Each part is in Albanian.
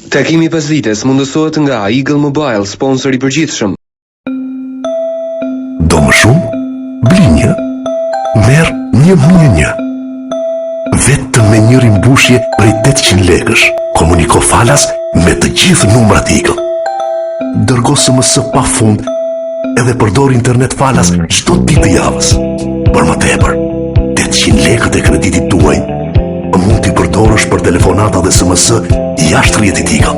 Takimi pas vites mundësohet nga Eagle Mobile, sponsor I përgjithshëm. Do më shumë? Bli një. Merë 1.1. Vetëm me një rimbushje prej 800 lekësh. Komuniko falas me të gjithë numrat Eagle. Dërgo SMS pa fund edhe përdor internet falas çdo ditë të javës. Për më tepër, 800 lekët e kreditit tuaj mund t'i përdorësh për telefonata dhe SMS jashtë rrjetit Eagle.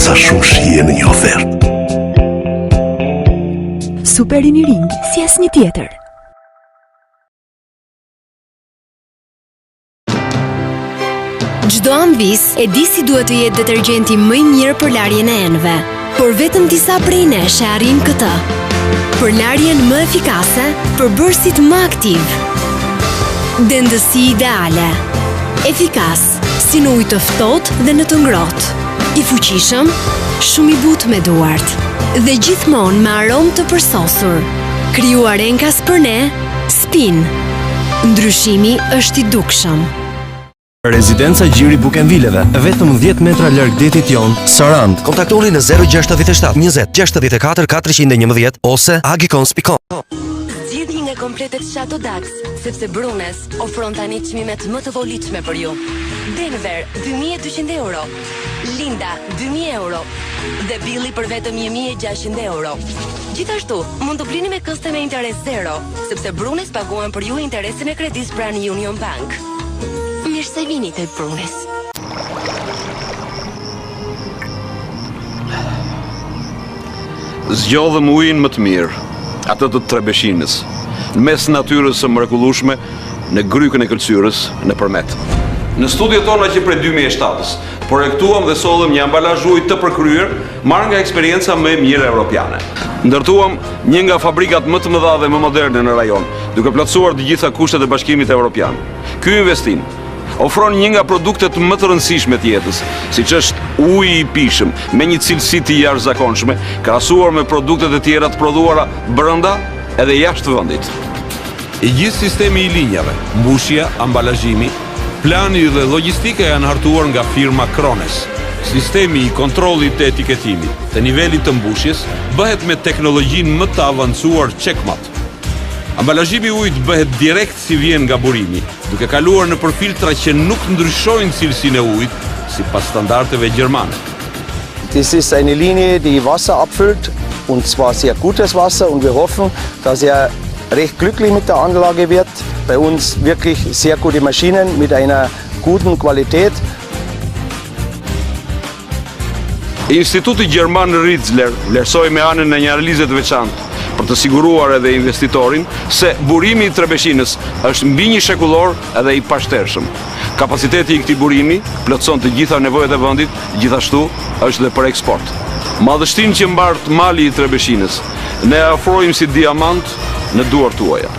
Sa shumë shije në një ofertë. Super I ring, si asnjë tjetër. Çdo ambis e di si duhet të jetë detergjenti më I mirë për larjen e enëve, por vetëm disa prej nesh e arrin këtë. Për larjen më efikase, për bërësit më aktiv. Dendësi ideale. Efikas, si në ujë të ftohtë dhe në të ngrohtë. I fuqishëm, shumë I butë me duart. Dhe gjithmonë me aromë të përsosur. Krijuar enkas për ne, Spin. Ndryshimi është I dukshëm. Rezidenca Gjiri Bukenvileve, vetëm 10 metra larg detit jon, Sarand. Kontaktoni në 067 20 64 411 ose agicons.com. Zgjidh një nga kompletet Chateau Dax, sepse Brunes ofron tani çmimet më të volitshme për ju. Denver 2200 euro, Linda 2000 euro dhe Billy për vetëm 1600 euro. Gjithashtu, mund të blini me këste me interes zero, sepse Brunes paguan për ju interesin e kredis pranë Union Bank. Mirë se vini te Brunes. Zgjodhëm ujin më të mirë, atë të Trebeshinës, në mes natyrës së mrekullueshme, në grykën e kërcyrës, në përmet. Në studiot tona që prej 2007-s, projektuam dhe sollëm një ambalazh uji të përkryer, marrë nga eksperienca më e mirë europiane. Ndërtuam një nga fabrikat më të mëdha dhe më moderne në rajon, duke plotësuar të gjitha kushtet e Bashkimit Evropian. Ky investim ofron një nga produktet më të rëndësishme të jetës, siç është uji I pishëm, me një cilësi të jashtëzakonshme, krahasuar me produktet e tjera të prodhuara brenda edhe jashtë vendit. I gjithë sistemi I linjave, mbushja, ambalazhimi, plani dhe logjistika janë hartuar nga firma Krones. Sistemi I kontrollit të etiketimit të nivelit të mbushjes bëhet me teknologjinë më të avancuar Checkmat. Ambalazhimi I ujit bëhet direkt si vjen nga burimi, duke kaluar në përfiltra që nuk ndryshojnë cilësinë e ujit sipas standardeve gjermane. Dies ist eine Linie, die Wasser abfüllt, und zwar sehr gutes Wasser, und wir hoffen, dass recht glücklich mit der Anlage wird. Bei uns wirklich sehr gute Maschinen mit einer guten Qualität. Instituti Gjerman Ritzler vlerësoi me anën e një analize të veçantë për të siguruar edhe investitorin se burimi I Trebeshinës është mbi një shekullor edhe I pashtershëm. Kapaciteti I këtij burimi plotson të gjitha nevojat e vendit, gjithashtu është dhe për eksport. Madhështinë që mbart mali I Trebeshinës ne afrojmë si diamant në duart tuaja.